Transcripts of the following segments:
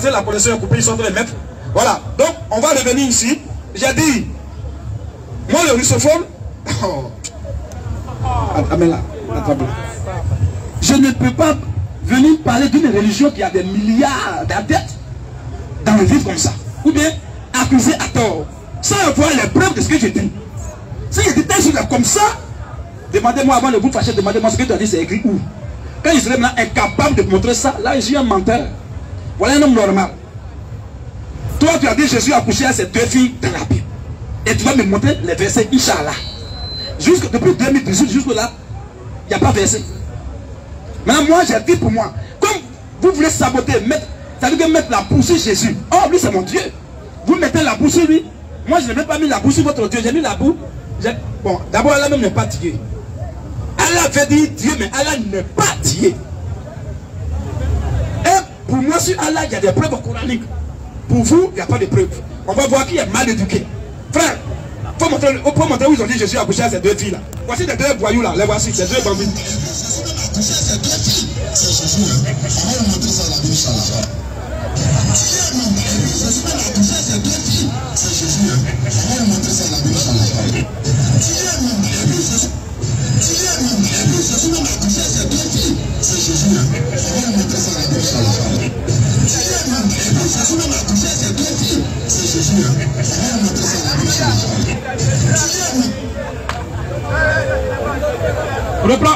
parce que la connexion est coupée, ils sont en train de mettre. Voilà, donc on va revenir ici. J'ai dit, moi le russophone, amène-la, attrape-la. Je ne peux pas venir parler d'une religion qui a des milliards d'adeptes dans le vivre comme ça. Ou bien accuser à tort, sans avoir les preuves de ce que je dis. Si je dis tel jour comme ça, demandez-moi avant de vous fâcher, demandez-moi ce que tu as dit, c'est écrit où. Quand il serait maintenant incapable de montrer ça, là je suis un menteur. Voilà un homme normal. Toi tu as dit Jésus a couché à ses 2 filles dans la Bible. Et tu vas me montrer les versets, Inch'Allah. Depuis 2018 jusque là, il n'y a pas verset. Maintenant moi j'ai dit pour moi, comme vous voulez saboter, ça veut dire mettre la boue sur Jésus. Oh lui c'est mon Dieu. Vous mettez la boue sur lui. Moi je n'ai même pas mis la boue sur votre Dieu, j'ai mis la boue. Bon, d'abord Allah même n'est pas Dieu. Allah veut dire Dieu, mais Allah n'est pas Dieu. Et pour moi sur Allah il y a des preuves coraniques. Pour vous, il n'y a pas de preuves. On va voir qui est mal éduqué. Frère, il faut montrer où ils ont dit Jésus a couché à ces 2 filles là. Voici les 2 voyous là, les voici, ces 2 bambines.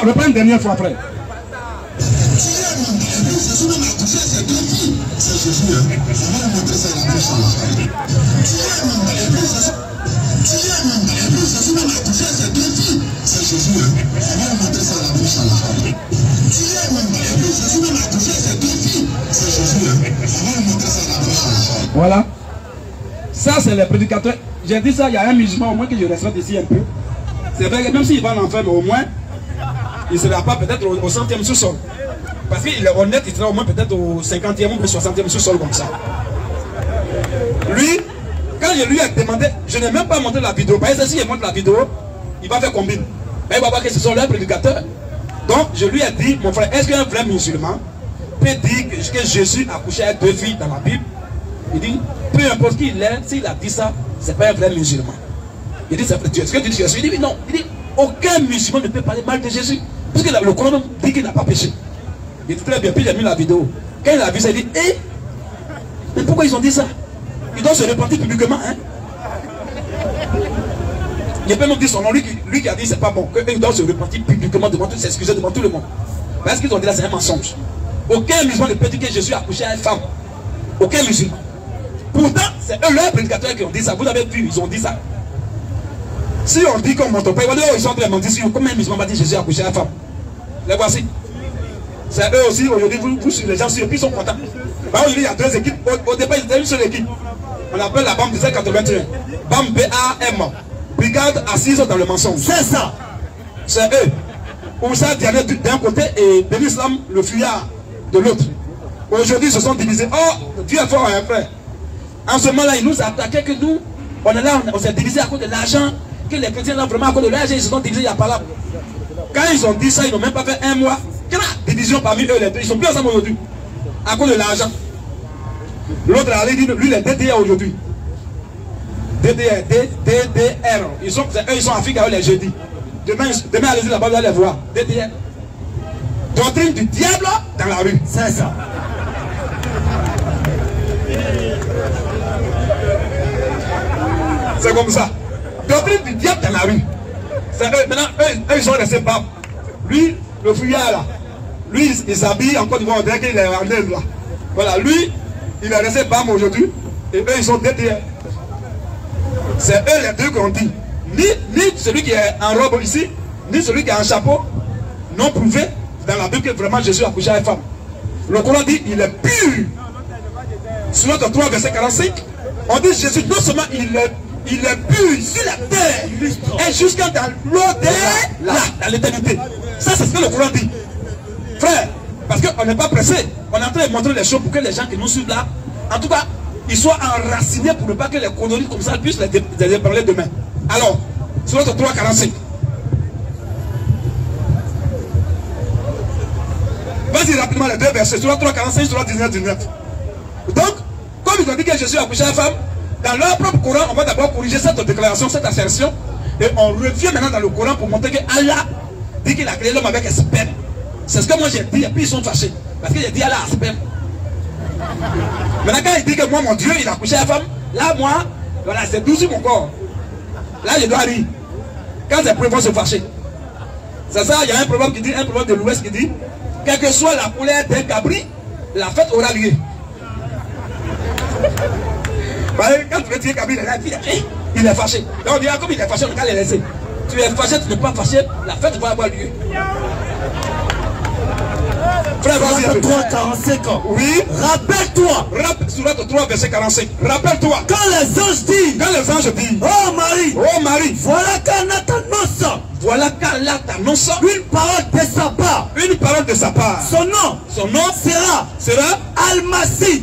Reprends une dernière fois après. Voilà. Ça c'est les prédicateurs. J'ai dit ça, il y a un musulman au moins que je respecte ici un peu. C'est vrai que même s'il va en enfer, mais au moins il ne sera pas peut-être au 100e sous-sol. Parce qu'il est honnête, il sera au moins peut-être au 50e ou au 60e sous-sol comme ça. Lui, quand je lui ai demandé, je n'ai même pas montré la vidéo. Parce que si il montre la vidéo, il va faire combine. Mais il va voir que ce sont leurs prédicateurs. Donc je lui ai dit, mon frère, est-ce qu'un vrai musulman peut dire que Jésus a couché avec 2 filles dans la Bible? Il dit, peu importe qui il est, s'il a dit ça, c'est pas un vrai musulman. Il dit, c'est vrai Dieu. Est-ce que tu dis Jésus? Il dit, non. Il dit, aucun musulman ne peut parler mal de Jésus. Parce que le Coran dit qu'il n'a pas péché. Il dit très bien, puis j'ai mis la vidéo. Quand il a vu ça, il dit, mais pourquoi ils ont dit ça? Ils doivent se repentir publiquement, hein? Il peut même dire son nom, lui qui a dit c'est pas bon, qu'ils doivent se repentir publiquement devant tout, s'excuser devant tout le monde. Parce qu'ils ont dit là, c'est un mensonge. Aucun musulman ne peut dire que Jésus a couché à une femme. Aucun musulman. Pourtant, c'est eux, leurs prédicateurs qui ont dit ça. Vous avez vu, ils ont dit ça. Si on dit qu'on monte pas, ils sont en train de mentir sur comment un musulman va dire Jésus a couché à une femme. Les voici. C'est eux aussi, aujourd'hui, les gens sur ils sont contents. Aujourd'hui, il y a 2 équipes. Au départ, ils étaient une seule équipe. On appelle la BAM 1781. BAM BAM. Brigade assise dans le mensonge. C'est ça. C'est eux. Oussa Diané d'un côté et Ben Islam, le fuyard, de l'autre. Aujourd'hui, ils se sont divisés. Oh, Dieu est fort, hein, frère. En ce moment-là, ils nous attaquaient que nous, on est là, on s'est divisé à cause de l'argent. Que les chrétiens là, vraiment à cause de l'argent, ils se sont divisés, il n'y a pas là. Quand ils ont dit ça, ils n'ont même pas fait 1 mois. Quelle division parmi eux les deux? Ils sont plus ensemble aujourd'hui. À cause de l'argent. L'autre a dit, lui, les DDR aujourd'hui. DDR. Ils sont en Afrique les jeudis. Demain allez-y là-bas, vous allez voir. DDR. Doctrine du diable dans la rue. C'est ça. C'est comme ça. Doctrine du diable dans la rue. Maintenant, eux, ils sont restés bas. Lui, le fuyard là. Lui, il s'habille en Côte d'Ivoire, on dirait qu'il est en Inde là. Voilà, lui, il est resté bas aujourd'hui. Et eux, ils sont DDR. C'est eux les deux qui ont dit. Ni celui qui est en robe ici, ni celui qui a un chapeau, n'ont prouvé dans la Bible que vraiment Jésus a couché à une femme. Le Coran dit il est pur. Sur 3, verset 45, on dit Jésus, non seulement il est pur sur la terre, et jusqu'à dans l'au-delà, dans l'éternité. Ça, c'est ce que le Coran dit. Frère, parce qu'on n'est pas pressé, on est en train de montrer les choses pour que les gens qui nous suivent là, en tout cas, ils soient enracinés pour ne pas que les conneries comme ça puissent les parler demain. Alors, sur 3, 45. Vas-y rapidement les 2 versets, sur 3, 45, sur 19, 19. Donc, comme ils ont dit que Jésus a accouché à la femme, dans leur propre Coran, on va d'abord corriger cette déclaration, cette assertion. Et on revient maintenant dans le Coran pour montrer que Allah dit qu'il a créé l'homme avec un sperme. C'est ce que moi j'ai dit, et puis ils sont fâchés. Parce qu'il a dit Allah a sperme. Maintenant, quand il dit que moi, mon Dieu, il a accouché à la femme, là, moi, voilà, c'est tout sur mon corps. Là, je dois rire. Quand c'est pour se fâcher. C'est ça, il y a un proverbe de l'Ouest qui dit, quelle que soit la colère d'un cabri, la fête aura lieu. Quand tu veux tirer cabri, il est fâché. Donc on dit, comme il est fâché, on va les laisser. Tu es fâché, tu n'es pas fâché, la fête va avoir lieu. Frère, vas-y. 3, 45 ans. Oui. Rappelle-toi. Surat 3, verset 45. Rappelle-toi. Quand les anges disent. Oh Marie. Oh Marie. Voilà qu'Allah t'annonce. Voilà qu'Allah t'annonce. Une parole de sa part. Une parole de sa part. Son nom sera Al-Masih.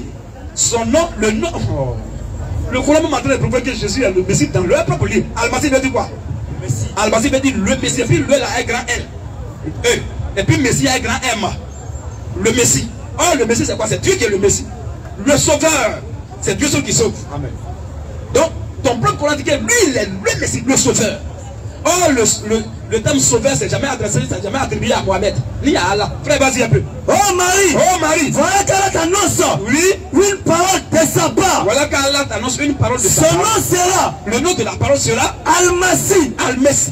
Son nom, le nom. Oh. Le Coran m'a montré que Jésus est le Messie dans leur propre livre. Al-Masih veut dire quoi? Al-Masih veut dire le Messie. Et puis le là a un grand L. Et puis Messie a un grand M. Le Messie. Oh, le Messie c'est quoi? C'est Dieu qui est le Messie. Le Sauveur. C'est Dieu seul qui sauve. Amen. Donc, ton propre Coran dit que lui, il est le Messie, le Sauveur. Oh, le terme Sauveur, c'est jamais adressé, c'est jamais attribué à Mohamed, ni à Allah. Frère, vas-y un peu. Oh Marie. Oh Marie. Voilà qu'Allah t'annonce. Oui. Une parole de sa part. Voilà qu'Allah t'annonce une parole de sa part. Son nom sera. Le nom de la parole sera Al-Masih. Al-Masih.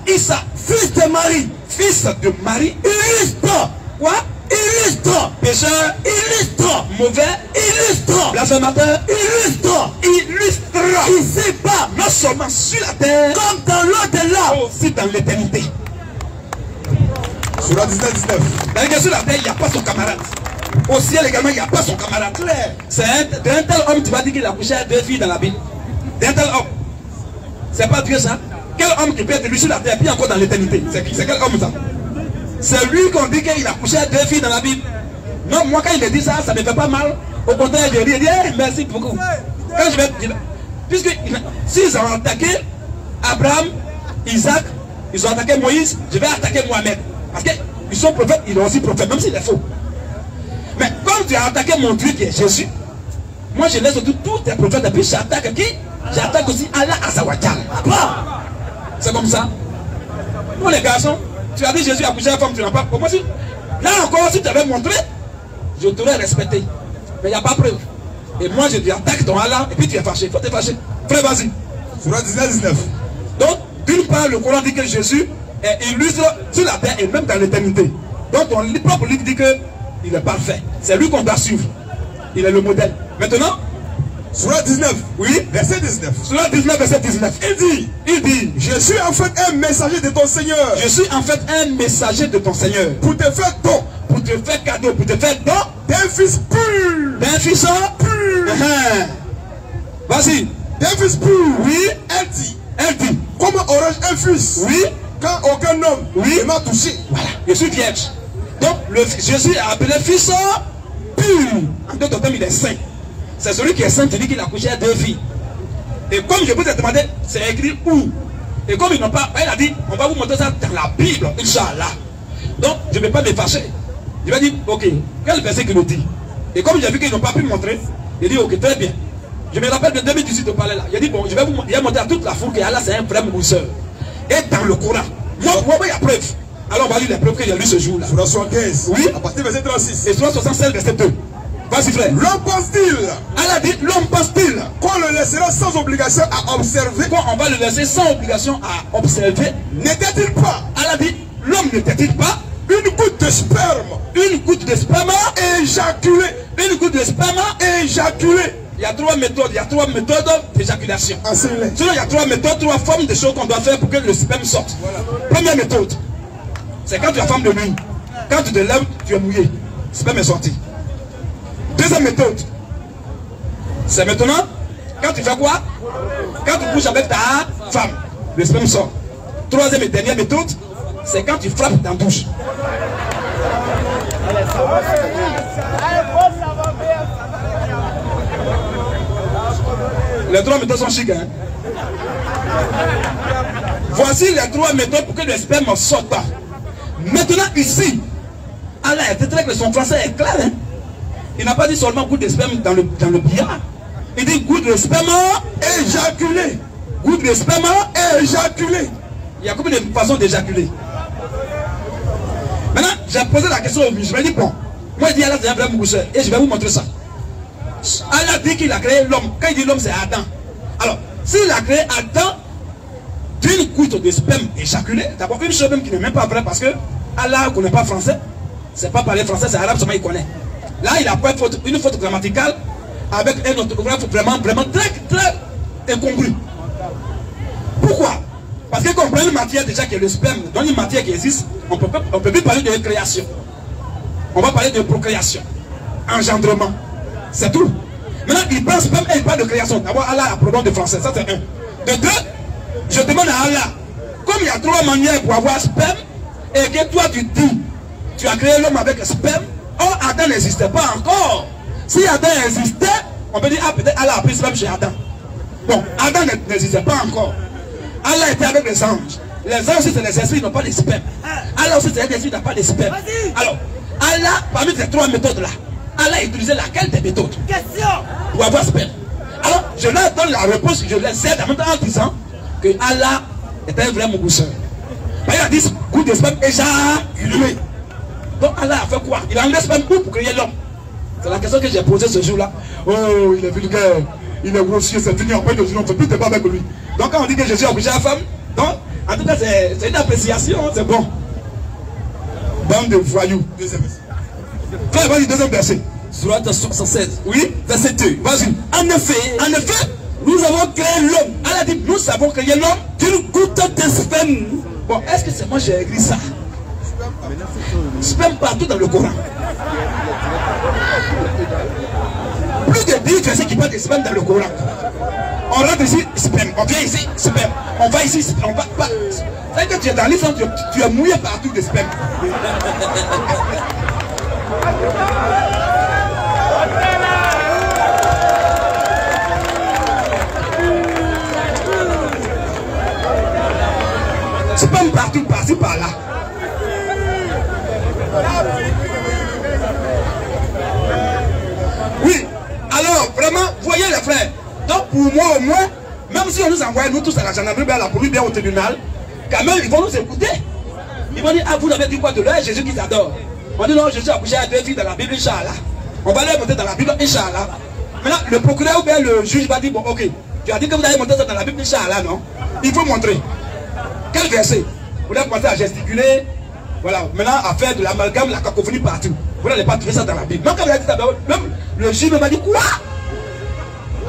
Issa. Fils de Marie. Fils de Marie. Illustre. Quoi? Illustre. Pécheur. Illustre. Mauvais. Illustre. Blasphémateur. Illustre. Illustre. Ici-bas. Non seulement sur la terre, comme dans l'au-delà, aussi dans l'éternité. Sur la 19. Sur la terre, il n'y a pas son camarade. Au ciel également, il n'y a pas son camarade. C'est d'un tel homme, tu vas dire qu'il a couché à 2 filles dans la Bible. D'un tel homme. C'est pas Dieu ça? Quel homme qui peut être lui sur la terre, puis encore dans l'éternité? C'est quel homme ça? C'est lui qu'on dit qu'il a couché à 2 filles dans la Bible. Non, moi quand il me dit ça, ça ne me fait pas mal. Au contraire, je dis, merci beaucoup. Quand je vais, puisque s'ils ont attaqué Abraham, Isaac, ils ont attaqué Moïse, je vais attaquer Mohamed. Parce qu'ils sont prophètes, ils sont aussi prophètes, même s'il est faux. Mais comme tu as attaqué mon Dieu qui est Jésus, moi je laisse tous tes prophètes et puis j'attaque qui? J'attaque aussi Allah Azawajal. C'est comme ça. Pour les garçons, tu as dit Jésus a couché à la femme, tu n'as pas. Pour moi, si, là encore, si tu avais montré, je t'aurais respecté. Mais il n'y a pas preuve. Et moi, je dis attaque ton Allah et puis tu es fâché. Il faut te fâcher. Frère, vas-y. Sur la 19. Donc, d'une part, le Coran dit que Jésus est illustre sur la terre et même dans l'éternité. Donc, ton propre livre dit qu'il est parfait. C'est lui qu'on doit suivre. Il est le modèle. Maintenant, sur la 19, oui, verset 19. Sur la 19, verset 19. Il dit, je suis en fait un messager de ton Seigneur. Je suis en fait un messager de ton Seigneur. Pour te faire don, pour te faire cadeau, pour te faire don d'un fils pur. D'un fils pur. Vas-y. D'un fils pur. Oui. Elle dit, comment aurais-je un fils? Oui. Quand aucun homme ne m'a touché. Voilà. Je suis vierge. Donc, Jésus a appelé fils pur. En d'autres termes, il est saint. C'est celui qui est saint, tu dis qu'il a couché à 2 filles. Et comme je vous ai demandé, c'est écrit où? Et comme ils n'ont pas, il a dit, on va vous montrer ça dans la Bible, Inch'Allah. Donc, je ne vais pas me fâcher. Je vais dire, ok, quel verset qu'il nous dit? Et comme j'ai vu qu'ils n'ont pas pu me montrer, il dit, ok, très bien. Je me rappelle de 2018 de parler là. Il a dit, bon, je vais vous montrer à toute la foule que Allah c'est un frère mousseur. Et dans le Coran, moi, il y a preuve. Alors on va lire les preuves qu'il y a lu ce jour-là. Sur 75. Oui. À partir du verset 36. Et sur 76, verset 2. Vas-y frère. L'homme pense-t-il? Allah dit, l'homme pense-t-il qu'on le laissera sans obligation à observer? Qu'on va le laisser sans obligation à observer? N'était-il pas? Allah dit, l'homme n'était-il pas une goutte de sperme? Une goutte de sperme éjaculée. Une goutte de sperme éjaculée. Il y a 3 méthodes. Il y a 3 méthodes d'éjaculation. Sinon, il y a 3 méthodes, 3 formes de choses qu'on doit faire pour que le sperme sorte. Voilà. Première méthode, c'est quand tu es femme de nuit. Quand tu te lèves, tu es mouillé. Le sperme est sorti. Deuxième méthode, c'est maintenant, quand tu fais quoi? Quand tu couches avec ta femme, le sperme sort. Troisième et dernière méthode, c'est quand tu frappes dans la douche. Les 3 méthodes sont chics, hein? Voici les 3 méthodes pour que le sperme sorte. Maintenant, ici, Allah est très clair que son français est clair, hein? Il n'a pas dit seulement goutte de sperme dans le billard. Il dit goutte de sperme éjaculé. Goutte de sperme éjaculé. Il y a combien de façons d'éjaculer? Maintenant, j'ai posé la question au musulman. Je me dis, bon, moi je dis Allah c'est un vrai mousseur. Et je vais vous montrer ça. Allah dit qu'il a créé l'homme. Quand il dit l'homme, c'est Adam. Alors, s'il a créé Adam d'une goutte de sperme éjaculé, d'abord une chose même qui n'est même pas vraie parce que Allah ne connaît pas français. C'est pas parler français, c'est arabe seulement il connaît. Là, il a pas une faute grammaticale avec un orthographe vraiment très incongru. Pourquoi? Parce que comprendre une matière déjà qui est le sperme, dans une matière qui existe, on peut plus parler de création. On va parler de procréation, engendrement. C'est tout. Maintenant, il prend sperme et il parle de création. D'abord, Allah a problème de français, ça c'est un. De deux, je demande à Allah, comme il y a trois manières pour avoir sperme, et que toi tu dis, tu as créé l'homme avec le sperme, or Adam n'existait pas encore. Si Adam existait, on peut dire, ah peut-être Allah a pris sperme chez Adam. Bon, Adam n'existait pas encore. Allah était avec les anges. Les anges aussi c'est les esprits, ils n'ont pas de sperme. Allah aussi c'est un esprit, il n'a pas de sperme. Alors, Allah, parmi ces trois méthodes là, Allah a utilisé laquelle des méthodes pour avoir sperme? Alors, je leur donne la réponse, je les aide en même temps en disant que Allah est un vrai mousseur. Il a dit coup de sperme éjaculé. Donc Allah a fait quoi? Il a enlevé le sperme pour créer l'homme. C'est la question que j'ai posée ce jour-là. Oh, il est vulgaire, il est grossier, c'est fini. Après, on ne fait plus de débat avec lui. Donc quand on dit que Jésus a accouché à la femme, donc en tout cas c'est une appréciation, c'est bon. Bande de voyous. Deuxième verset. Frère, vas-y, deuxième verset. Sourate 76. Oui, Verset 2. vas-y. En effet, nous avons créé l'homme. Allah dit, nous avons créé l'homme d'une goutte de sperme. Bon, est-ce que c'est moi j'ai écrit ça? Sperme partout dans le Coran. Plus de 10 versets qui parlent de sperme dans le Coran. On rentre ici, sperme. On vient ici, sperme. On va ici, on va pas. C'est que tu es dans l'islam, tu es mouillé partout de sperme. Sperme partout, par-ci, par-là. Oui, alors vraiment, voyez les frères. Donc pour moi au moins, même si on nous envoie nous tous à la gendarmerie, à la police, bien au tribunal, quand même ils vont nous écouter. Ils vont dire, ah vous avez dit quoi de leur Jésus qui t'adore? On dit non, Jésus a accouché à 2 filles dans la Bible, Inch'Allah. On va les monter dans la Bible, Inch'Allah. Maintenant le procureur ou bien le juge va dire, bon ok, tu as dit que vous allez monter ça dans la Bible, Inch'Allah, non? Il faut montrer. Quel verset? Vous allez commencer à gesticuler, voilà, maintenant à faire de l'amalgame, la cacophonie partout. Vous n'allez pas trouver ça dans la Bible. Même quand vous avez dit ça, même le juge m'a dit quoi?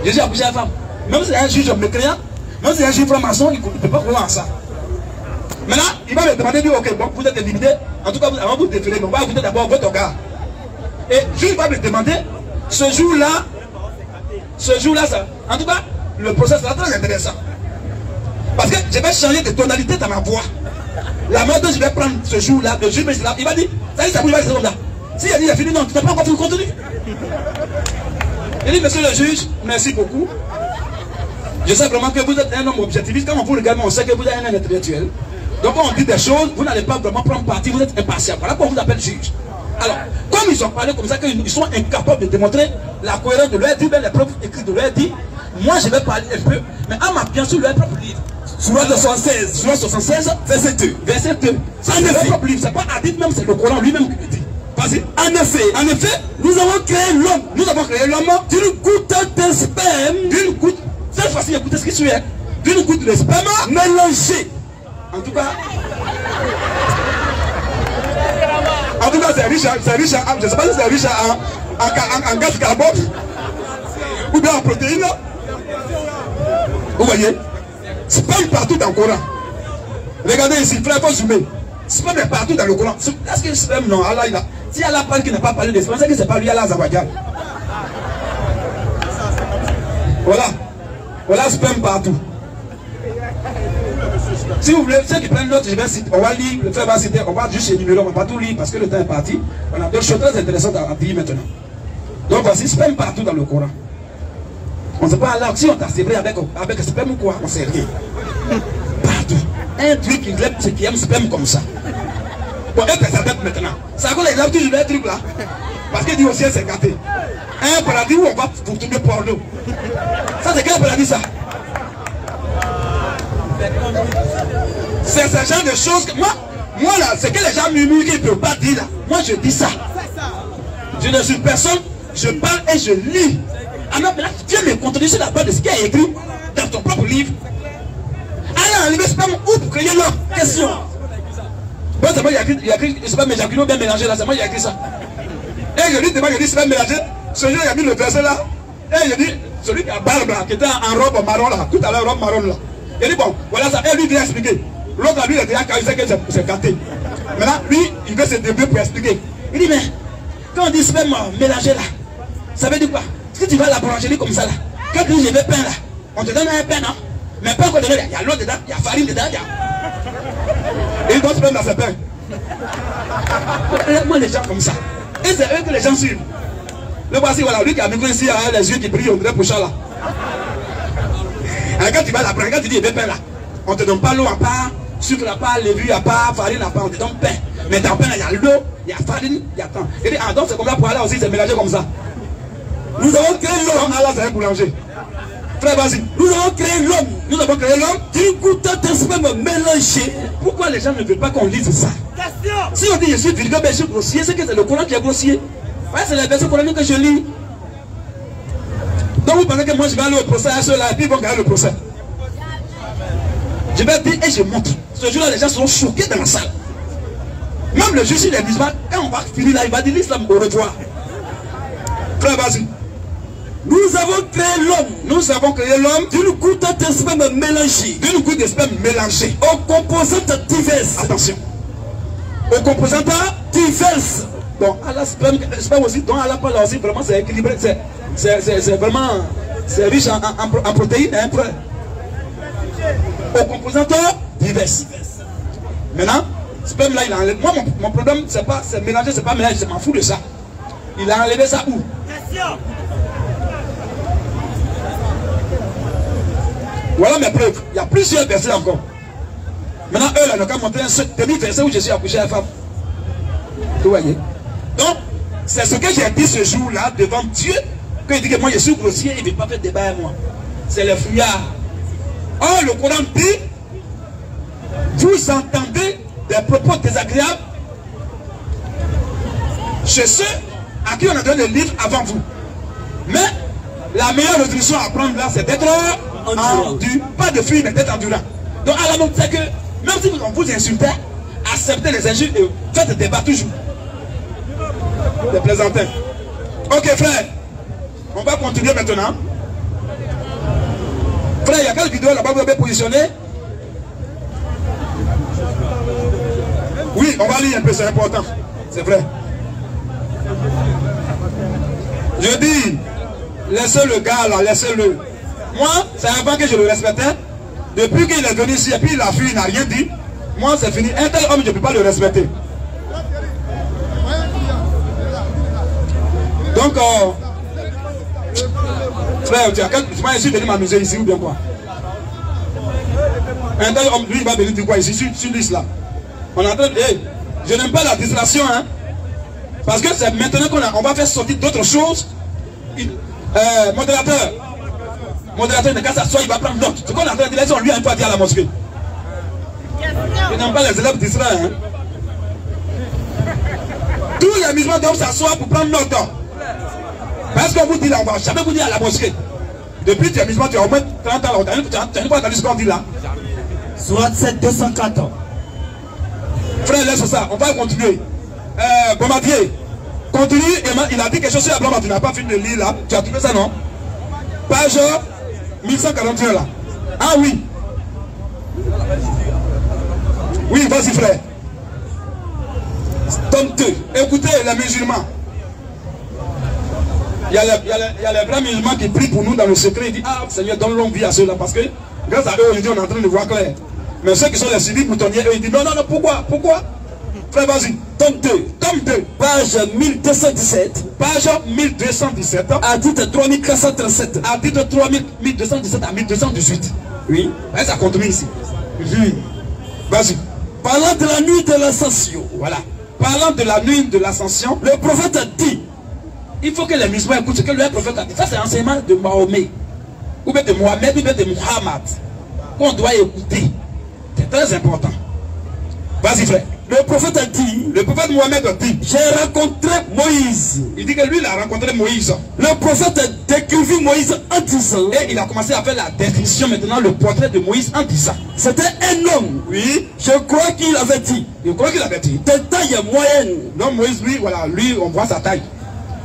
Jésus a accouché à la femme. Même si c'est un juge mécréant, même si c'est un juge franc-maçon, il ne peut pas croire en ça. Maintenant, il va me demander, ok, bon, vous êtes limité. En tout cas, avant vous défiler, on va écouter d'abord votre gars. Et le juge va me demander, ce jour-là, ça. En tout cas, le procès sera très intéressant. Parce que je vais changer de tonalité dans ma voix. La mode que je vais prendre ce jour-là, le juge, il va dire, ça y est, ça bouge, c'est comme ça. Si il a dit, il a fini, non, tu n'as pas encore fait le contenu. Il dit, monsieur le juge, merci beaucoup. Je sais vraiment que vous êtes un homme objectiviste. Quand on vous regarde, on sait que vous êtes un homme intellectuel. Donc quand on dit des choses, vous n'allez pas vraiment prendre parti, vous êtes impartial. Voilà pourquoi on vous appelle juge. Alors, comme ils ont parlé comme ça, qu'ils sont incapables de démontrer la cohérence de leur dit, les preuves écrites de leur dit, moi je vais parler un peu, mais en m'appuyant sur leur propre livre. Sourate 76. Sourate 76, Verset 2. verset 2. C'est leur propre livre, c'est pas Hadith même, c'est le Coran lui-même qui le dit. Vas-y. En effet, nous avons créé l'homme. Nous avons créé l'homme D'une goutte de sperme. d'une goutte. Cette fois-ci, écoutez ce qui suit. D'une goutte de sperme Mélangée. En tout cas, c'est riche, je ne sais pas si c'est riche en gaz carbone ou bien en protéines. Vous voyez, sperme partout dans le Coran. Regardez ici, frère, il faut zoomer. Sperme est partout dans le Coran. Est-ce que le sperme, non, Allah, il a. Si Allah parle qu'il n'a pas parlé de sperme, c'est que ce n'est pas lui, Allah Zawajal. Voilà. Voilà, sperme partout. Si vous voulez, ceux qui prennent note, je vais citer, on va lire, le frère va citer, on va juste énumérer, on ne va pas tout lire parce que le temps est parti. On a d'autres choses très intéressantes à dire maintenant. Donc voici, sperme partout dans le Coran. On ne sait pas là, si on t'a sévré avec sperme ou quoi, on ne sait rien. Partout. Un truc qui aime sperme comme ça. Bon, un président maintenant. Ça a quoi les habitudes de leur truc là? Parce qu'il dit au ciel c'est gâté. Un paradis où on va vous tourner porno. Ça c'est quel paradis ça? C'est ce genre de choses que moi là, c'est que les gens murmurent qu'ils ne peuvent pas dire là. Moi je dis ça. Je ne suis personne, je parle et je lis. Alors là, tu viens me contredire sur la base de ce qui est écrit dans ton propre livre. Alors, enlever ce pas mon ou pour créer l'homme. Question. Bon, c'est moi, il y a écrit, c'est pas mes jacquinots bien mélangés là, c'est moi qui a écrit ça. Et je dis, c'est pas mélangé. Ce jour, il a mis le verset là. Et je dis, celui qui a barbe là, qui était en robe marron là, tout à l'heure, robe marron là. Il dit, bon, voilà ça. Et lui, il vient expliquer. L'autre, lui, il a déjà sait que c'est gâté. Maintenant, lui, il veut se débrouiller pour expliquer. Il dit, mais, quand on dit sperme mélangé là, ça veut dire quoi? Si tu vas à la boulangerie comme ça là, quand tu dis, je veux pain là, on te donne un pain, non? Mais pas encore dedans, il y a l'eau dedans, il y a farine dedans, il y a. Et il doit se mettre dans ses pains. Moi, les gens comme ça. Et c'est eux que les gens suivent. Le voici, voilà, lui qui a mis ici, les yeux qui brillent, on dirait pour chat là. Et quand tu vas à la boulangerie, quand tu dis, je veux pain là, on te donne pas l'eau à part, sucre à part, levure à part, farine à part, on te donne pain. Mais dans le pain, il y a l'eau, il y a farine, il y a tant. Et ah, donc c'est comme ça pour Allah aussi, c'est mélangé comme ça. Nous avons créé l'homme. Allah, c'est un boulanger. Frère, vas-y. Nous avons créé l'homme. Nous avons créé l'homme. D'une goutte de sperme mélangé. Pourquoi les gens ne veulent pas qu'on lise ça? Si on dit je suis vulgaire, je suis grossier, c'est que c'est le Coran qui est grossier. Ouais, c'est les versets coraniques que je lis. Donc vous pensez que moi je vais aller au procès à ceux-là et puis ils vont gagner le procès. Je vais dire et je montre. Ce jour-là, les gens seront choqués dans la salle. Même le juge, il est musulman, quand on va finir là, il va dire l'islam au revoir. Frère, vas-y. Nous avons créé l'homme. Nous avons créé l'homme d'une goutte de sperme mélangée. D'une goutte de sperme mélangée. Aux composantes diverses. Attention. Aux composantes diverses. Donc, Allah sperme aussi, donc Allah parle aussi, vraiment c'est équilibré. C'est vraiment, c'est riche en protéines, hein, frère. Aux composantes diverses. Maintenant, sperme là, il a enlevé. Moi, mon problème, c'est pas, c'est mélanger, c'est pas mélanger, je m'en fous de ça. Il a enlevé ça où? Voilà mes preuves. Il y a plusieurs versets encore. Maintenant, eux là, ils n'ont qu'à montrer un demi-verset où je suis accouché à la femme. Vous voyez? Donc, c'est ce que j'ai dit ce jour-là devant Dieu. Quand il dit que moi je suis grossier, il ne veut pas faire débat avec moi. C'est le fuyard. Or, le Coran dit, vous entendez des propos désagréables chez ceux à qui on a donné le livre avant vous. Mais la meilleure résolution à prendre là, c'est d'être endurant. Pas de fuir, mais d'être endurant. Donc à la montre, c'est que même si on vous insulte, acceptez les injures et faites des débats toujours. Des plaisantins. Ok frère, on va continuer maintenant. Frère, il y a quelle vidéo là-bas vous avez positionné? Oui, on va lire un peu, c'est important. C'est vrai. Je dis, laissez le gars là, laissez-le. Moi, c'est avant que je le respectais. Depuis qu'il est venu ici et puis il a fui, il n'a rien dit. Moi, c'est fini. Un tel homme, je ne peux pas le respecter. Donc, frère, tu m'as ici venu m'amuser ici ou bien quoi? Un tel homme, lui, il va venir dire quoi ici, sur l'islam. On est en train de... Hey, je n'aime pas la distraction, hein. Parce que c'est maintenant qu'on va faire sortir d'autres choses. Modérateur, il ne casse s'asseoir, il va prendre note. Ce qu'on est en train de dire, laissons lui une fois dire à la mosquée. Je n'aime pas les élèves d'Israël. Hein. Tous les musulmans doivent s'asseoir pour prendre note. Parce qu'on vous dit là, on ne va jamais vous dire à la mosquée. Depuis que tu es musulman, tu as au moins 30 ans. Tu n'as pas entendu ce qu'on dit là. Soit 7 204 ans. Frère, laisse ça, on va continuer. Bombardier, continue. Il a dit quelque chose sur Abraham, tu n'as pas fini de lire là. Tu as trouvé ça, non? Page 1141 là. Ah oui. Oui, vas-y frère. Tome 2. Écoutez les musulmans. Il y a les vrais musulmans qui prient pour nous dans le secret. Ils disent, ah Seigneur, donne longue vie à ceux-là. Parce que grâce à eux, aujourd'hui, on est en train de voir clair. Mais ceux qui sont les civils boutonniers, eux, ils disent, non, non, non, pourquoi? Pourquoi? Frère, vas-y. Tome 2. Tome 2. Page 1217. Page 1217. Article 3437. Article 3217 à 1218. Oui. Et ça continue ici. Vas-y. Parlant de la nuit de l'ascension. Voilà. Parlant de la nuit de l'ascension, le prophète a dit. il faut que les musulmans écoutent ce que le prophète a dit. Ça, c'est l'enseignement de Mahomet, ou bien de Mohamed, ou bien de Muhammad, qu'on doit écouter. C'est très important. Vas-y, frère. Le prophète a dit, Le prophète Mohamed a dit, j'ai rencontré Moïse. il dit que lui, il a rencontré Moïse. Le prophète décrivit Moïse en disant, Et il a commencé à faire la description maintenant, le portrait de Moïse en disant. c'était un homme. Oui, Je crois qu'il avait dit, je crois qu'il avait dit. de taille moyenne. Donc Moïse, lui, voilà, lui, on voit sa taille.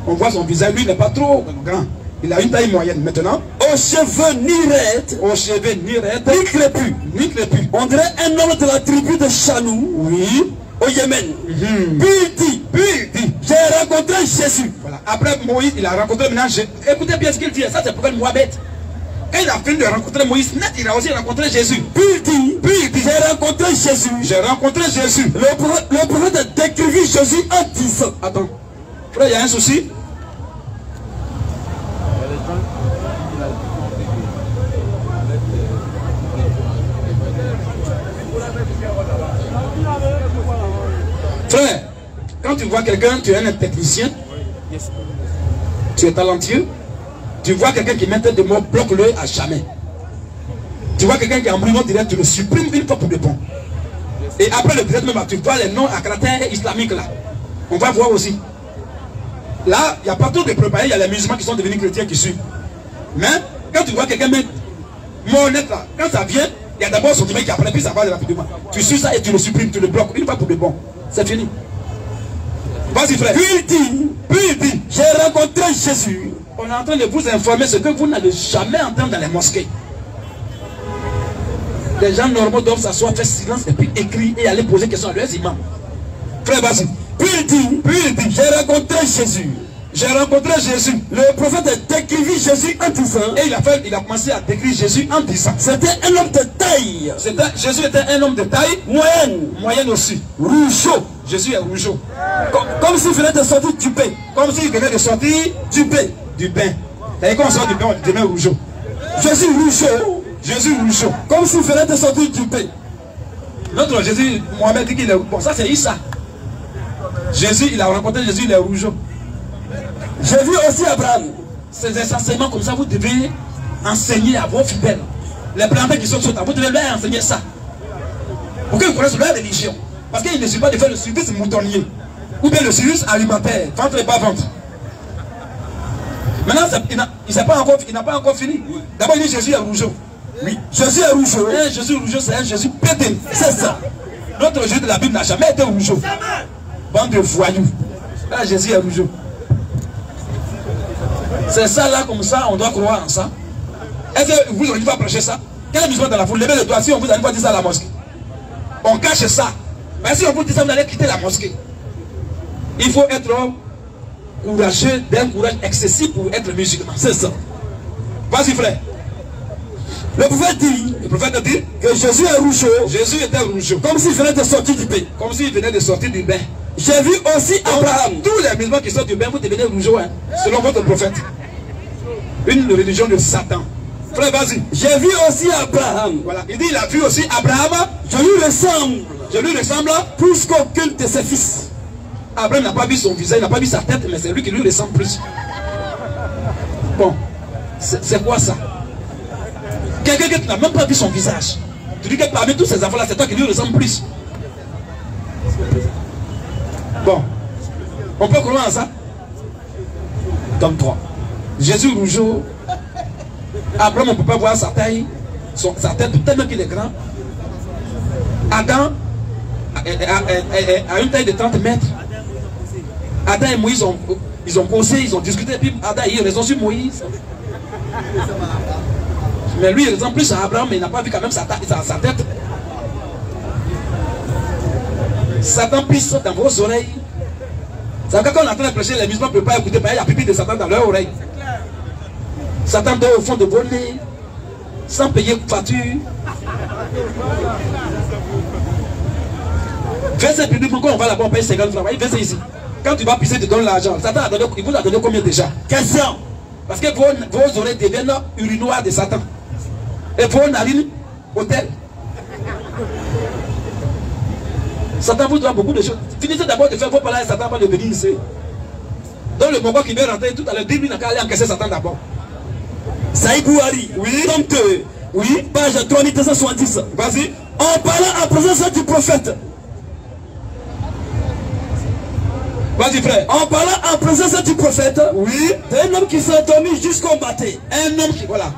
On voit son visage, lui, il n'est pas trop grand. Il a une taille moyenne. Maintenant, Aux cheveux ni raides, aux cheveux ni raides, ni crépus. ni crépus. On dirait un homme de la tribu de Chanou, Oui. au Yémen. Puis il dit, j'ai rencontré Jésus. Voilà. Après Moïse, il a rencontré maintenant. Écoutez bien ce qu'il dit. Ça, c'est le prophète Mohamed. Quand il a fini de rencontrer Moïse, net, il a aussi rencontré Jésus. Puis il dit, j'ai rencontré Jésus. J'ai rencontré Jésus. Le prophète décrivit Jésus en disant, Attends. Frère, il y a un souci. Frère, quand tu vois quelqu'un, tu es un technicien, tu es talentueux, tu vois quelqu'un qui met des mots, bloque-le à jamais. Tu vois quelqu'un qui est en brûlant direct, tu le supprimes une fois pour de bon. Et après le direct même, tu vois les noms à caractère islamique là. On va voir aussi. Là, il n'y a pas trop de préparés, il y a les musulmans qui sont devenus chrétiens qui suivent. Mais quand tu vois quelqu'un mettre mon honnête là, quand ça vient, il y a d'abord son numéro qui apparaît, puis ça va rapidement. Tu suis ça et tu le supprimes, tu le bloques une fois pour de bon. C'est fini. Vas-y frère. puis il dit, j'ai rencontré Jésus. On est en train de vous informer ce que vous n'allez jamais entendre dans les mosquées. Les gens normaux doivent s'asseoir, faire silence et puis écrire et aller poser question à leurs imams. Frère, vas-y. Puis il dit, j'ai rencontré Jésus. J'ai rencontré Jésus. Le prophète décrivit Jésus en disant, Et il a commencé à décrire Jésus en disant. c'était un homme de taille Jésus était un homme de taille moyenne aussi. rougeau, Jésus est rougeau. comme s'il venait de sortir du pain. Comme s'il venait de sortir Du pain. du bain. Et quand on sort du bain, on devient rougeau. Jésus rougeau, Jésus rougeau. comme s'il venait de sortir du pain. Notre Jésus, Mohamed dit qu'il est... Bon, ça c'est Issa. Jésus, il a rencontré Jésus, il est rougeau. J'ai vu aussi Abraham. C'est des enseignements comme ça, vous devez enseigner à vos fidèles. Les plantés qui sont sur ta, vous devez leur enseigner ça. Pour qu'ils connaissent leur religion. Parce qu'il ne suffit pas de faire le service moutonnier. Ou bien le service alimentaire, ventre et pas ventre. Maintenant, il n'a pas encore fini. D'abord, il dit Jésus est rougeau. Oui, Jésus est rougeau. Un Jésus rougeau, c'est un Jésus pété. C'est ça. Notre Jésus de la Bible n'a jamais été rougeau. Bande de voyous. Là, Jésus est rougeau. C'est ça là, comme ça, on doit croire en ça. Est-ce que vous n'allez pas prêcher ça? Quel musulman dans la foule? Levez le doigt si on vous allez pas dire ça à la mosquée. On cache ça. Mais si on vous dit ça, vous allez quitter la mosquée. Il faut être courageux, d'un courage excessif pour être musulman. C'est ça. Vas-y frère. Le prophète dit Que Jésus est rougeau. Jésus était rougeau. Comme s'il venait de sortir du pain. Comme s'il venait de sortir du bain. J'ai vu aussi Abraham. Tous les musulmans qui sortent du bain, vous devenez rougeau, hein, selon votre prophète. Une religion de Satan. Frère, vas-y. J'ai vu aussi Abraham. Voilà. Il dit il a vu aussi Abraham. Je lui ressemble. Je lui ressemble. Plus qu'aucun de ses fils. Abraham n'a pas vu son visage, il n'a pas vu sa tête, mais c'est lui qui lui ressemble plus. Bon, c'est quoi ça? Quelqu'un qui n'a même pas vu son visage. Tu dis que parmi tous ces enfants-là, c'est toi qui lui ressemble plus. Bon, on peut croire en ça? Comme toi. Jésus rougeau. Abraham, on ne peut pas voir sa taille, sa tête, tellement qu'il est grand. Adam a une taille de 30 mètres. Adam et Moïse, ils ont causé, ils ont discuté, et puis Adam a eu raison sur Moïse. Mais lui, il ressemble plus à Abraham, mais il n'a pas vu quand même sa tête. Satan pisse dans vos oreilles. C'est quand on est en train de prêcher, les musulmans ne peuvent pas écouter, il y a pipi de Satan dans leurs oreilles. Satan dort au fond de vos nez, sans payer facture. Verset publiquement, quand on va là-bas, on paye 50 francs. Il verset ici. Quand tu vas pisser, tu donnes l'argent. Satan il vous a donné combien déjà? Question. Parce que vos oreilles deviennent urinoirs de Satan. Et vos narines, hôtel. Satan vous doit beaucoup de choses. Finissez d'abord de faire vos paroles à Satan avant de venir ici. Donc le Mongol qui vient rentrer, tout à l'heure, 10 000 n'a qu'à aller encaisser Satan d'abord. Saïd Bouhari. Oui. Tome 2. Oui. Page 3370. Vas-y. En parlant en présence du prophète. Vas-y frère. En parlant en présence du prophète. Oui. D'un homme qui s'est endormi jusqu'au matin. Un homme qui, voilà.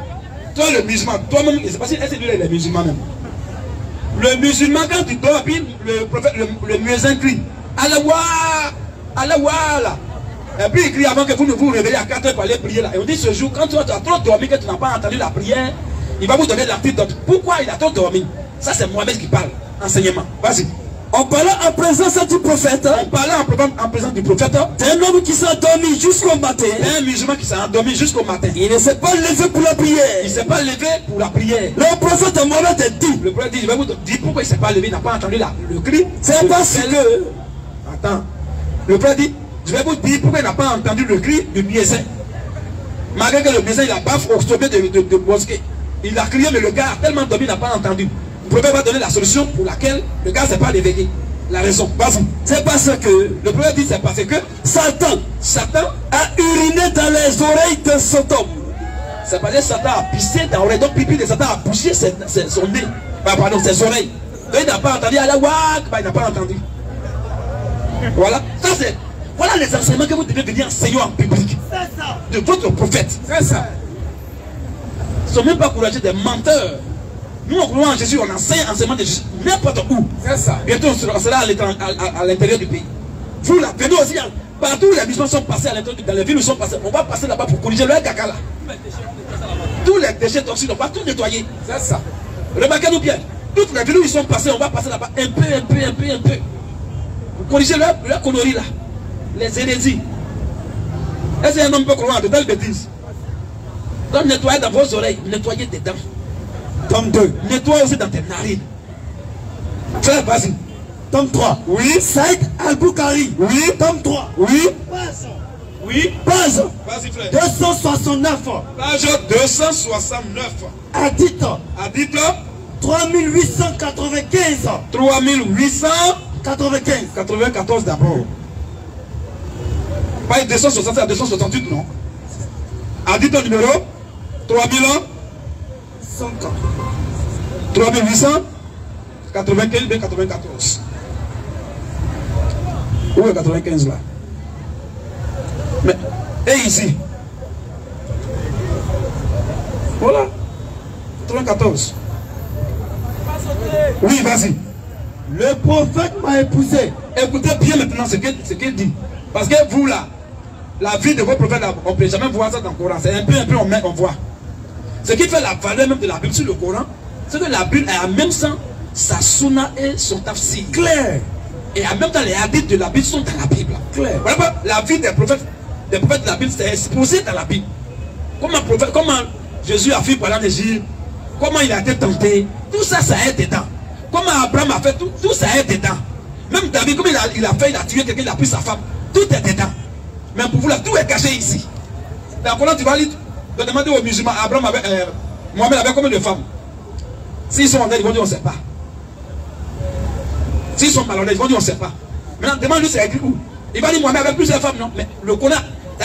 Toi le musulman, toi-même, je sais pas si est-ce que lui il est musulman même. Le musulman quand tu dors, puis le prophète, le muezzin crie. Allah là. Et puis il crie avant que vous ne vous réveillez à 4 heures pour aller prier là. Et on dit ce jour, quand tu as trop dormi que tu n'as pas entendu la prière, il va vous donner l'antidote. Pourquoi il a trop dormi? Ça c'est Mohamed qui parle. Enseignement. Vas-y. En parlant en présence du prophète. En parlant en présence du prophète. D'un homme qui s'est endormi jusqu'au matin. Un musulman qui s'est endormi jusqu'au matin. Il ne s'est pas levé pour la prière. Il ne s'est pas levé pour la prière. Le prophète Mohamed dit. Le prophète dit, je vais vous dire pourquoi il ne s'est pas levé, il n'a pas entendu le cri. C'est parce que... Attends. Le prophète dit, je vais vous dire pourquoi il n'a pas entendu le cri du muezzin. Malgré que le muezzin, il a baffe au sommet de mosquée. Il a crié, mais le gars a tellement dormi, il n'a pas entendu. Le prophète va donner la solution pour laquelle le gars ne s'est pas réveillé. La raison, vas-y. C'est parce que... Le prophète dit, c'est parce que Satan a uriné dans les oreilles de Sodome. C'est parce que Satan a pissé dans l'oreille. Donc pipi de Satan a bouché son nez. Pardon, ses oreilles. Donc il n'a pas entendu. Il n'a pas entendu. Voilà. Ça c'est... Voilà les enseignements que vous devez venir enseigner en public. C'est ça. De votre prophète. C'est ça. Ils ne sont même pas courageux des menteurs. Nous, on croit en Jésus, on enseigne enseignement de Jésus n'importe où. C'est ça. Bientôt, on sera à l'intérieur du pays. Vous là, venez aussi, partout où les musulmans sont passés à l'intérieur, dans les villes où ils sont passés, on va passer là-bas pour corriger le caca là. Tous les déchets toxiques, on va tout nettoyer. C'est ça. Remarquez-nous bien. Toutes les villes où ils sont passés, on va passer là-bas un peu. Pour corriger leur conneries là. Les hérésies. Est-ce qu'un homme peut croire en de telles bêtises? Donc nettoyez dans vos oreilles, nettoyez des dents. Tome 2. Nettoie aussi dans tes narines. Frère, vas-y. Tome 3. Oui. Saïd Al-Boukhari. Oui. Tome 3. Oui. Page. Oui. Page. Vas-y, frère. 269. Page 269. Hadith. Hadith 3895. 3894 d'abord. Pas 267 à 268, non. Hadith numéro 3895 b 94. Où est 95 là? Mais, et ici? Voilà. 94. Oui, vas-y. Le prophète m'a épousé. Écoutez bien maintenant ce qu'il dit. Parce que vous là, la vie de vos prophètes, on ne peut jamais voir ça dans le Coran. C'est un peu on voit. Ce qui fait la valeur même de la Bible sur le Coran, c'est que la Bible a en même temps sa sunna et son tafsir. Clair. Et en même temps les hadiths de la Bible sont dans la Bible. Clair. Voilà, la vie des prophètes de la Bible c'est exposé dans la Bible. Comment Jésus a fait pendant l'Égypte, comment il a été tenté, tout ça, ça est dedans. Comment Abraham a fait, tout ça est dedans. Même David, comme il a tué quelqu'un, il a pris sa femme, tout est dedans. Mais pour vous là, tout est caché ici. Dans le Coran, tu vas lire, demander aux musulmans, Mohamed avait combien de femmes? S'ils sont honnêtes, ils vont dire on ne sait pas. S'ils sont malhonnêtes, ils vont dire on ne sait pas. Maintenant, demande-lui c'est écrit où? Il va dire Mohamed avait plusieurs femmes, non? Mais le Coran,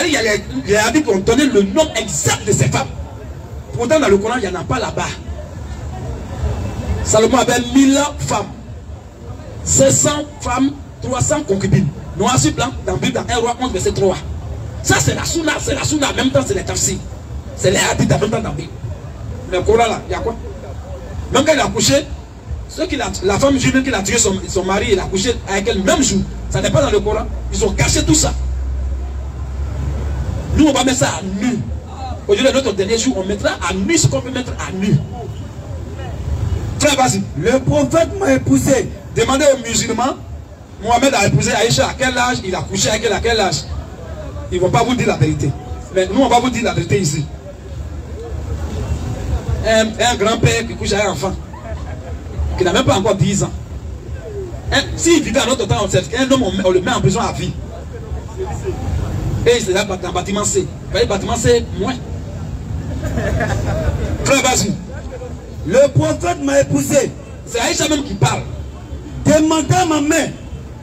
il y a les hadiths qui ont donné le nom exact de ces femmes. Pourtant, dans le Coran, il n'y en a pas là-bas. Salomon avait 1000 femmes, 700 femmes, 300 concubines. Noir sur blanc, dans Bible, dans 1 roi 11, verset 3. Ça, c'est la sunna, en même temps, c'est les tafsir. C'est les hadiths en même temps dans la Bible. Mais le Coran là, il y a quoi? Même quand il a couché, la femme juive qui a tué son mari, il a couché avec elle le même jour. Ça n'est pas dans le Coran. Ils ont caché tout ça. Nous, on va mettre ça à nu. Aujourd'hui, notre dernier jour, on mettra à nu ce qu'on peut mettre à nu. Frère, vas-y. Le prophète m'a épousé. Demandez aux musulmans, Mohamed a épousé Aïcha à quel âge, il a couché avec elle à quel âge. Ils ne vont pas vous dire la vérité. Mais nous, on va vous dire la vérité ici. Un grand-père qui couche avec un enfant, qui n'a même pas encore 10 ans. S'il vivait à notre temps, un homme, on le met en prison à vie. Et c'est là dans le bâtiment C. Le bâtiment C, moins. Frère, vas-y. Le prophète m'a épousé. C'est Aïcha même qui parle. Demanda ma main.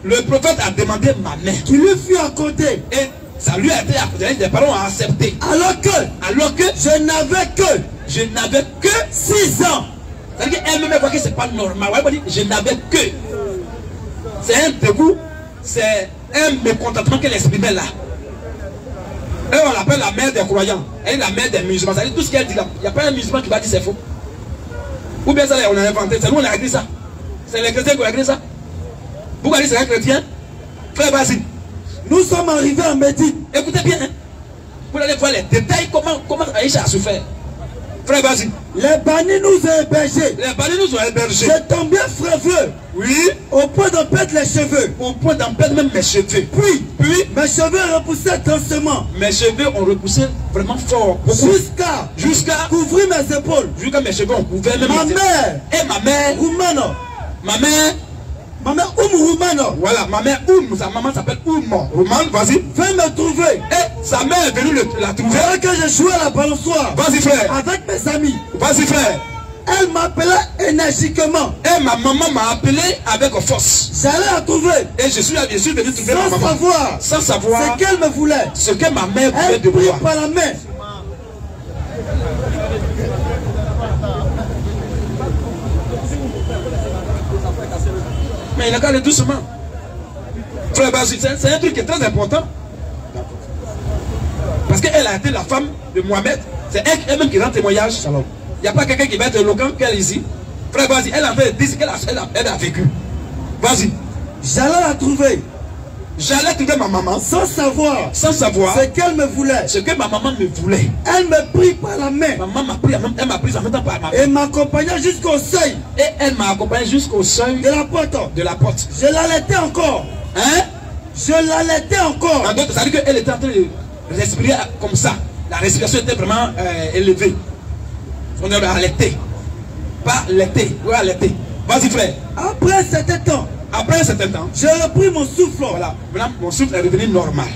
Le prophète a demandé ma main. Qui lui fut accordée. Et Ça lui a été accordé, les parents ont accepté. Alors que je n'avais que 6 ans. C'est-à-dire qu'elle-même voit que ce n'est pas normal. Elle dit, je n'avais que. C'est un dégoût, c'est un mécontentement qu'elle exprimait là. Et on l'appelle la mère des croyants. Elle est la mère des musulmans. C'est-à-dire tout ce qu'elle dit là. Il n'y a pas un musulman qui va dire c'est faux. Ou bien ça, on a inventé. C'est nous, on a écrit ça. C'est les chrétiens qui ont écrit ça. Pourquoi dire c'est un chrétien? Frère Basile. Nous sommes arrivés à Médine. Écoutez bien. Hein. Vous allez voir les détails, comment Aïcha a souffert. Frère Basile. Les bannis nous ont hébergés. Les bannis nous ont hébergés. Je tombais fréveux. Oui. Au point d'en perdre les cheveux. Au point d'en perdre même mes cheveux. Puis mes cheveux repoussaient densément. Mes cheveux ont repoussé vraiment fort. Jusqu'à couvrir mes épaules. Jusqu'à mes cheveux ont couvert même ma mère. Et ma mère. Roumano. Ma mère. Roumano. Voilà, ma mère sa maman s'appelle Oum. Roumano, vas-y. Viens me trouver. Et sa mère est venue la trouver. Voilà que je jouais à la balançoire. Vas-y frère. Avec mes amis. Vas-y frère. Elle m'appelait énergiquement. Et ma maman m'a appelé avec force. J'allais la trouver. Et je suis venu trouver ma maman. Sans savoir. Ce qu'elle me voulait. Ce que ma mère voulait de moi. Elle prit par la main. Mais il a qu'à aller doucement. Frère Basile, c'est un truc qui est très important. Parce qu'elle a été la femme de Mohamed. C'est elle-même qui rend témoignage. Il n'y a pas quelqu'un qui va être éloquent qu'elle ici. Frère Basile, elle avait dit qu'elle a vécu. Vas-y. J'allais la trouver. J'allais trouver ma maman. Sans savoir. Ce qu'elle me voulait. Ce que ma maman me voulait. Elle me prit par la main. Maman m'a pris, elle m'a pris en même temps par ma main. Et m'accompagna jusqu'au seuil. Et elle m'a accompagné jusqu'au seuil de la porte. Je l'allaitais encore. Hein? Je l'allaitais encore. En d'autres, ça veut dire qu'elle était en train de respirer comme ça. La respiration était vraiment élevée. On est allaité. Pas allaité. Oui, allaité. Vas-y frère. Après un certain temps. J'ai repris mon souffle. Voilà. Maintenant, mon souffle est revenu normal.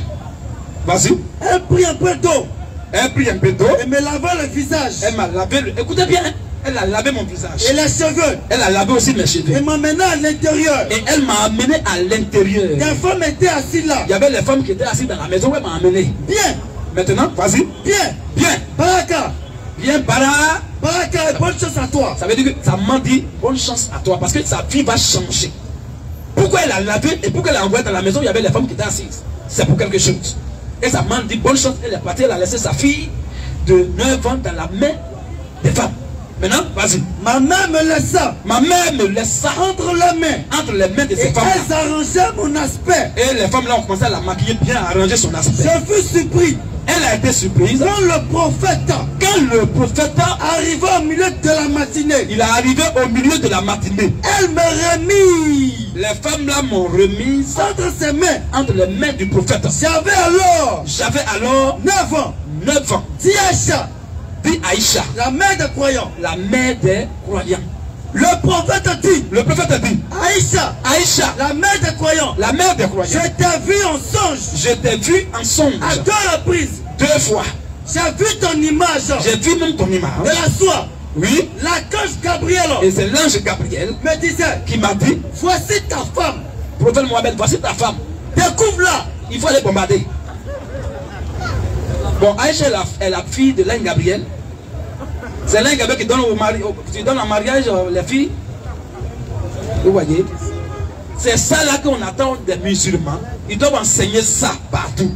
Vas-y. Elle prit un peu d'eau. Et me lava le visage. Elle m'a lavé écoutez bien. Elle a lavé mon visage. Et les cheveux. Elle a lavé aussi mes cheveux. Et m'amena à l'intérieur. Et elle m'a amené à l'intérieur. Des femmes étaient assises là. Il y avait les femmes qui étaient assises dans la maison où elle m'a amené. Bien. Maintenant, vas-y. Bien. Baraka. Bien, Baraka, bonne chance à toi. Ça veut dire que ça m'a dit bonne chance à toi parce que sa vie va changer. Pourquoi elle a lavé et pourquoi elle a envoyé dans la maison où il y avait les femmes qui étaient assises? C'est pour quelque chose. Et ça m'a dit bonne chance. Elle est partie, elle a laissé sa fille de 9 ans dans la main des femmes. Maintenant, vas-y. Ma mère me laissa. Entre les mains de ces femmes. Elles arrangeaient mon aspect. Et les femmes là ont commencé à la maquiller bien, à arranger son aspect. Je fus surpris. Elle a été surprise. Quand le prophète arriva au milieu de la matinée. Il est arrivé au milieu de la matinée. Elle me remit. Les femmes là m'ont remise entre ses mains. Entre les mains du prophète. J'avais alors 9 ans. 9 ans. Dis Aïcha. Dit Aïcha. La mère des croyants. La mère des croyants. Le prophète dit. Aïcha. La mère des croyants. Je t'ai vu en songe. À 2 reprises. 2 fois. J'ai vu ton image. J'ai vu même ton image. De la soie. Oui. L'archange Gabriel. Et c'est l'ange Gabriel me disait. Qui m'a dit. Voici ta femme. Prophète Mohamed, voici ta femme. Découvre-la. Il faut aller bombarder. Bon, Aïcha est la fille de l'ange Gabriel. C'est l'un Gabriel qui donne en mariage les filles. Vous voyez? C'est ça là qu'on attend des musulmans. Ils doivent enseigner ça partout.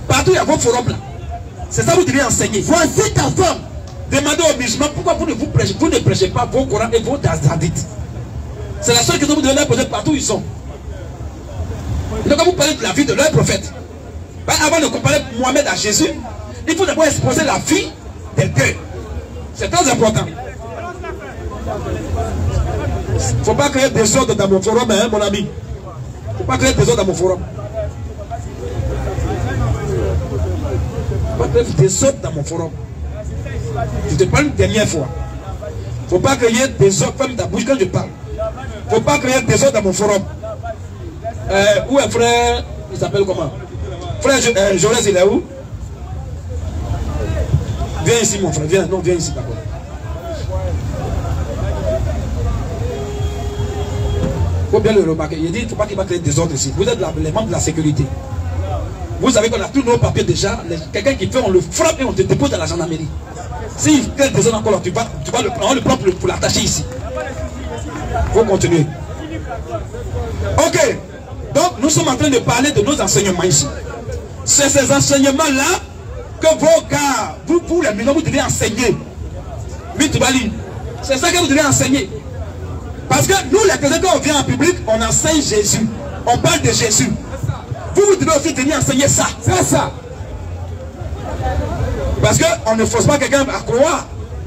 Partout il y a vos forums là. C'est ça que vous devez enseigner. Voici ta femme. Demandez aux musulmans pourquoi vous ne prêchez pas vos Corans et vos hadiths. C'est la seule question que vous devez leur poser partout où ils sont. Donc quand vous parlez de la vie de leur prophète, avant de comparer Mohamed à Jésus, il faut d'abord exposer la vie des deux. C'est très important. Il ne faut pas créer des ordres dans mon forum, hein, mon ami. Il ne faut pas créer des ordres dans mon forum. Il ne faut pas créer des ordres dans mon forum. Je te parle une dernière fois. Il ne faut pas créer des ordres, ferme ta bouche quand je parle. Il ne faut pas créer des ordres dans mon forum. Où est frère? Il s'appelle comment? Frère Jonas, il est où? Viens ici mon frère, viens ici d'abord. Il faut bien le remarquer. Il dit qu'il ne faut pas qu'il va créer des ordres ici. Vous êtes les membres de la sécurité. Vous savez qu'on a tous nos papiers déjà. Quelqu'un qui fait, on le frappe et on te dépose dans la gendarmerie. S'il fait des encore là, tu vas le prendre, on le prend pour l'attacher ici. Il faut continuer. Ok. Donc, nous sommes en train de parler de nos enseignements ici. C'est ces enseignements-là que vos gars, vous les musulmans, vous devez enseigner. C'est ça que vous devez enseigner. Parce que nous, les chrétiens, quand on vient en public, on enseigne Jésus. On parle de Jésus. Vous devez aussi venir enseigner ça. C'est ça. Parce qu'on ne force pas quelqu'un à croire.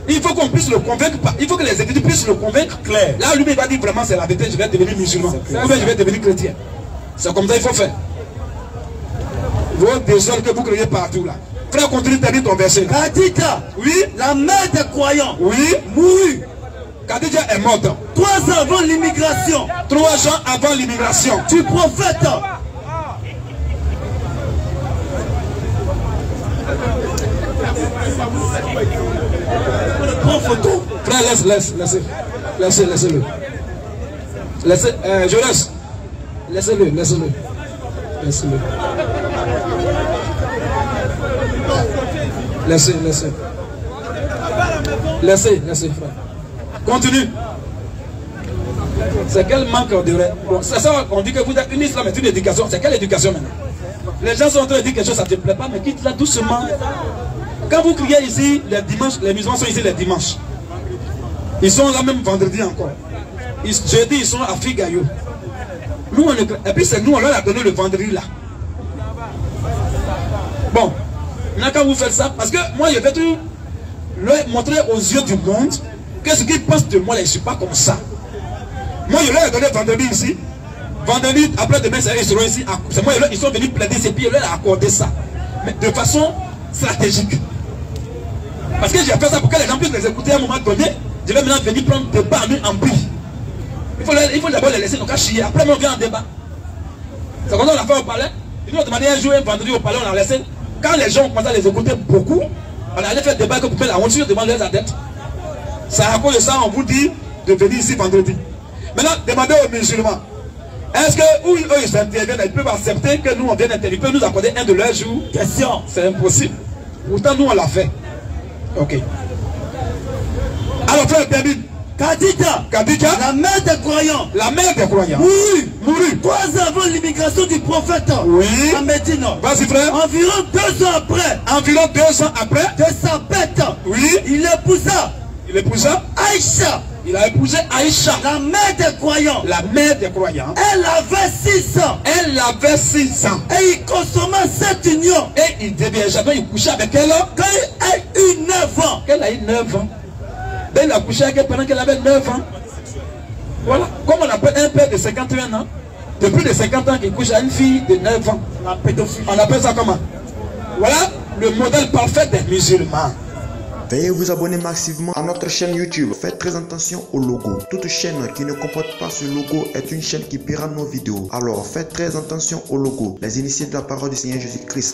Il faut qu'on puisse le convaincre. Il faut que les étudiants puissent le convaincre clair. Là, lui, il va dire vraiment c'est la vérité, je vais devenir musulman. Ou bien je vais devenir chrétien. C'est comme ça qu'il faut faire. Vos désirs que vous créez partout là. Frère, continue de dire ton verset. Khadija, oui, la mère des croyants, oui, mourut. Khadija est morte. 3 ans avant l'immigration. 3 ans avant l'immigration. Du prophète. Prends photo. Frère, laissez-le. Je laisse. Laissez-le. Laissez, frère. Continue. C'est quel manque de... Bon, c'est ça, on dit que vous êtes une islam est une éducation. C'est quelle éducation maintenant? Les gens sont en train de dire quelque chose, ça ne te plaît pas, mais quitte-la doucement. Quand vous criez ici, les dimanches, les musulmans sont ici les dimanches. Ils sont là même vendredi encore. Jeudi, ils sont à Figayo. Nous, et puis c'est nous, on leur a donné le vendredi là. Bon, maintenant quand vous faites ça, parce que moi je vais tout leur montrer aux yeux du monde que ce qu'ils pensent de moi, là, je ne suis pas comme ça. Moi je leur ai donné vendredi ici. Vendredi, après demain, ils seront ici. C'est moi, ils sont venus plaider ces pieds, je leur ai accordé ça. Mais de façon stratégique. Parce que j'ai fait ça pour que les gens puissent les écouter à un moment donné. Je vais maintenant venir prendre débat en prix. Il faut d'abord les laisser nos cas chier. Après, on vient en débat. C'est comme ça qu'on a fait au palais. Ils nous ont demandé un jour, un vendredi au palais, on a laissé. Quand les gens ont commencé à les écouter beaucoup, on allait faire débat que pour la honte, demande leurs adeptes. C'est à cause de ça, on vous dit de venir ici vendredi. Maintenant, demandez aux musulmans. Est-ce que eux ils interviennent, ils peuvent accepter que nous on vienne intervenir, ils peuvent nous accorder un de leurs jours? Question. C'est impossible. Pourtant, nous on l'a fait. Ok. Alors, frère, termine. Khadija, la mère des croyants, mourut 3 ans avant l'immigration du prophète, oui, à Médine. Vas-y, frère. Environ 2 ans après, de sa bête, oui, il épousa Aïcha. Il a épousé Aïcha, la mère des croyants. Elle avait 6 ans. Et il consomma cette union. Et il devait jamais y coucher avec elle. Quand elle a eu 9 ans. Qu'elle a eu 9 ans. Ben, il a couché avec elle pendant qu'elle avait 9 ans. Voilà. Comme on appelle un père de 51 ans, de plus de 50 ans qui couche à une fille de 9 ans. La pédophilie. On appelle ça comment? Voilà le modèle parfait des musulmans. Veuillez vous abonner massivement à notre chaîne YouTube. Faites très attention au logo. Toute chaîne qui ne comporte pas ce logo est une chaîne qui pirate nos vidéos. Alors faites très attention au logo. Les initiés de la parole du Seigneur Jésus-Christ.